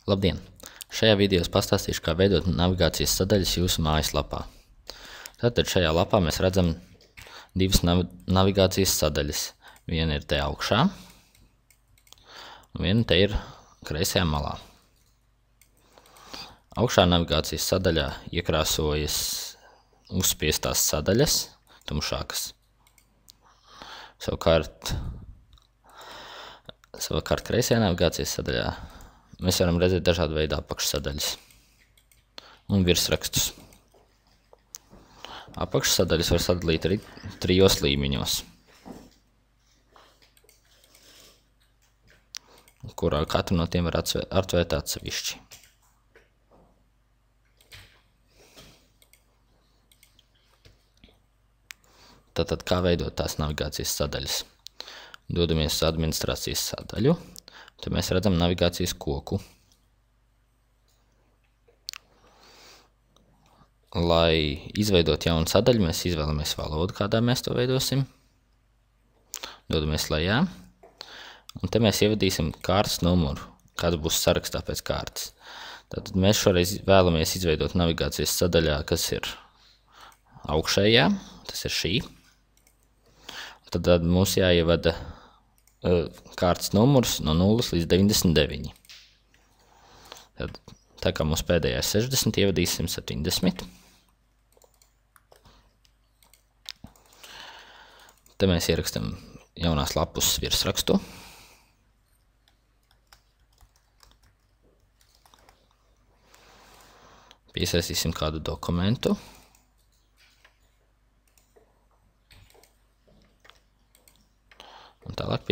Labdien! Šajā video es pastāstīšu, kā veidot navigācijas sadaļas jūsu mājaslapā. Tātad šajā lapā mēs redzam divas navigācijas sadaļas. Viena ir te augšā, un viena te ir kreisajā malā. Augšā navigācijas sadaļā iekrāsojas uzspiestās sadaļas, tumšākas. Savukārt kreisajā navigācijas sadaļā mēs varam redzēt dažādu veidu apakšsadaļas un virsrakstus. Apakšsadaļas var sadalīt arī trijos līmeņos, kurā katru no tiem var atvērt atsevišķi. Tātad, kā veidot tās navigācijas sadaļas? Dodamies uz administrācijas sadaļu, tad mēs redzam navigācijas koku. Lai izveidot jaunu sadaļu, mēs izvēlamies valodu, kādā mēs to veidosim. Dodamies lejā, un te mēs ievadīsim kārtas numuru, kāda būs sarakstā pēc kārtas. Tātad mēs šoreiz vēlamies izveidot navigācijas sadaļā, kas ir augšējā, tas ir šī. Tad mums jāievada kārtas numurs no 0 līdz 99. Tad, tā kā mums pēdējā ir 60, ievadīsim 70. Te mēs ierakstam jaunās lapus virsrakstu. Piesaistīsim kādu dokumentu. Un tālāk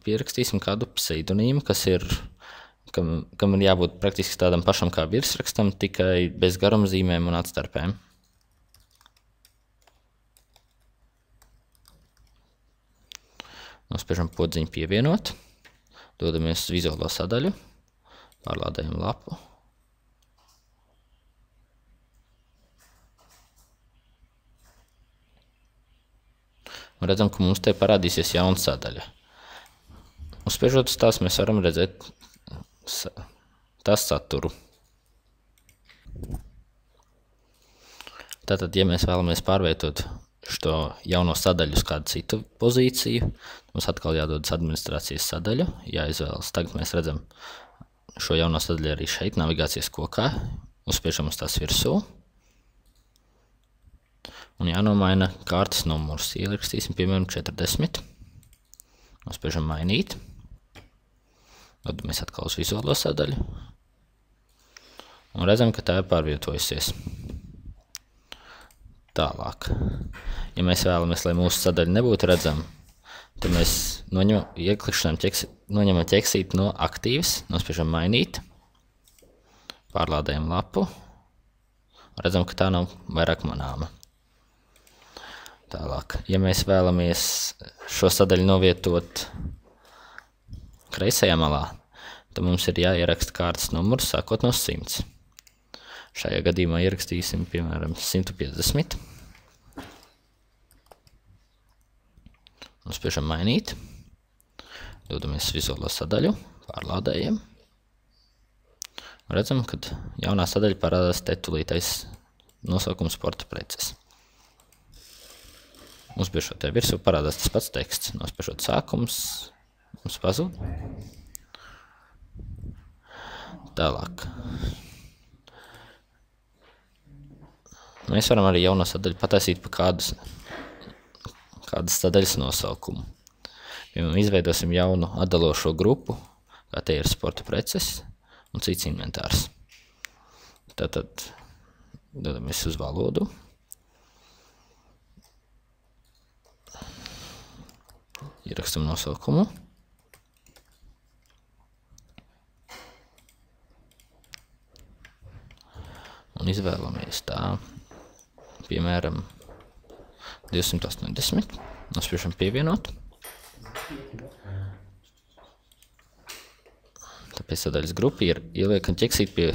pierakstīsim kādu pseidonīmu, kam ir jābūt praktiski tādam pašam kā virsrakstam, tikai bez garumzīmēm un atstarpēm. Nospiežam podziņu pievienot, dodamies uz vizuālo sadaļu, pārlādējam lapu. Un redzam, ka mums te parādīsies jauna sadaļa. Uzspiežot uz tās, mēs varam redzēt tās saturu. Tātad, ja mēs vēlamies pārvietot šo jauno sadaļu uz kādu citu pozīciju, mums atkal jādodas administrācijas sadaļu, jāizvēlas. Tagad mēs redzam šo jauno sadaļu arī šeit, navigācijas kokā. Uzspiežam uz tās virsū. Un jānomaina kārtas numurs. Ierakstīsim, piemēram, 40. Nospiežam mainīt. Dodamies atkal uz vizuālo sadaļu. Un redzam, ka tā ir pārvietojusies. Tālāk. Ja mēs vēlamies, lai mūsu sadaļa nebūtu redzama, tad mēs noņemam ķeksīti no aktīvas, nospiežam mainīt. Pārlādējam lapu. Redzam, ka tā nav vairāk manāma. Tālāk, ja mēs vēlamies šo sadaļu novietot kreisajā malā, tad mums ir jāieraksta kārtas numurs sākot no 100. Šajā gadījumā ierakstīsim, piemēram, 150. Nospiežam mainīt. Dodamies vizuālo sadaļu, pārlādējam. Redzam, ka jaunā sadaļa parādās te tūlītais nosaukums sporta preces. Uzspiežot te virsū parādās tas pats teksts. Nospiežot sākums, mums pazūd. Tālāk. Mēs varam arī jauno sadaļu pataisīt pa kādas sadaļas nosaukumu. Piemēram, izveidosim jaunu atdalošo grupu, kā te ir sporta preces un cits inventārs. Tātad dodamies uz valodu. Ierakstam nosaukumu. Un izvēlamies tā, piemēram, 280. Nospiežam pievienot. Tāpēc sadaļas grupa ieliekam ķeksīt pie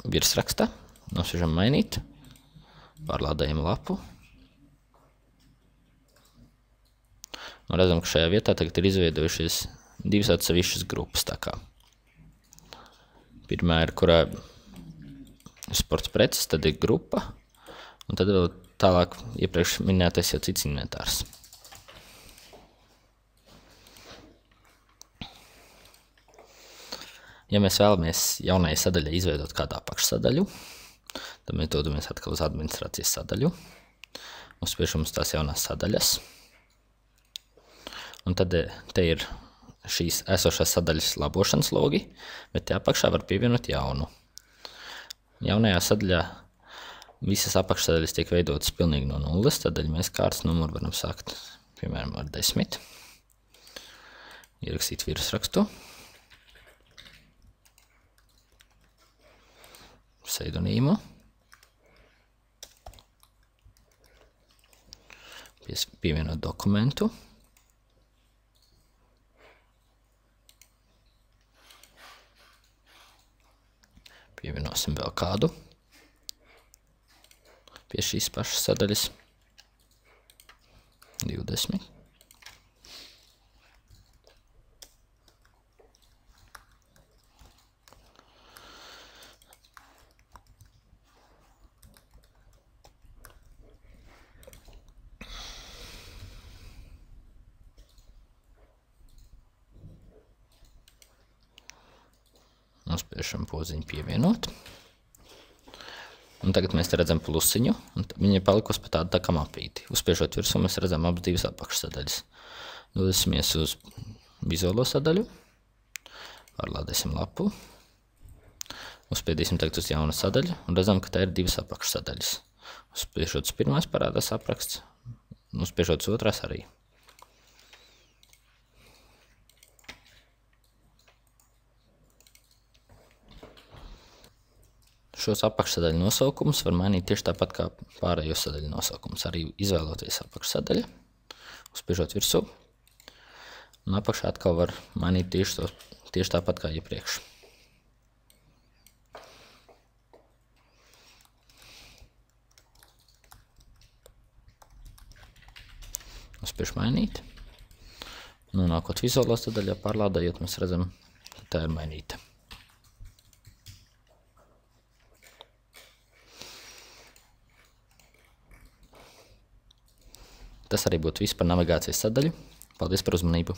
virsraksta. Nospiežam mainīt. Pārlādējam lapu. Un redzam, ka šajā vietā tagad ir izveidojušies divas atsevišķas grupas. Tā kā. Pirmā ir, kurā ir sports preces, tad ir grupa, un tad vēl tālāk iepriekš minētais jau cits inventārs. Ja mēs vēlamies jaunajai sadaļai izveidot kādu apakšsadaļu, tad mēs dodamies atkal uz administrācijas sadaļu, uzspiežam uz tās jaunās sadaļas, un tad te ir šīs esošās sadaļas labošanas logi, bet te apakšā var pievienot jaunu. Jaunajā sadaļā visas apakšsadaļas tiek veidotas pilnīgi no nulles, tādēļ mēs kārtas numuru varam sākt, piemēram, ar 10, ierakstīt virsrakstu, pseidonīmu, pievienot dokumentu, pievienosim vēl kādu pie šīs pašas sadaļas, 20. Uzspiežam podziņu pievienot. Un tagad mēs te redzam plusiņu, un viņa ir palikusi pa tādu tā kā mapīti. Uzspiežot virsū, mēs redzam abas divas apakšsadaļas. Dosimies uz vizuālo sadaļu, pārlādēsim lapu, uzspiedīsim tagad uz jaunu sadaļu, un redzam, ka tā ir divas apakšsadaļas. Uzspiežot uz pirmās parādās apraksts, un uzspiežot uz otrās arī. Šos apakšsadaļu nosaukumus var mainīt tieši tāpat kā pārējo sadaļu nosaukumus. Arī izvēloties apakšsadaļu, uzspiežot virsū, un apakšā atkal var mainīt tieši tāpat kā iepriekš. Uzspiež mainīt. Nonākot vizuālā sadaļā, pārlādējot, mēs redzam, ka tā ir mainīta. Tas arī būtu viss par navigācijas sadaļu. Paldies par uzmanību!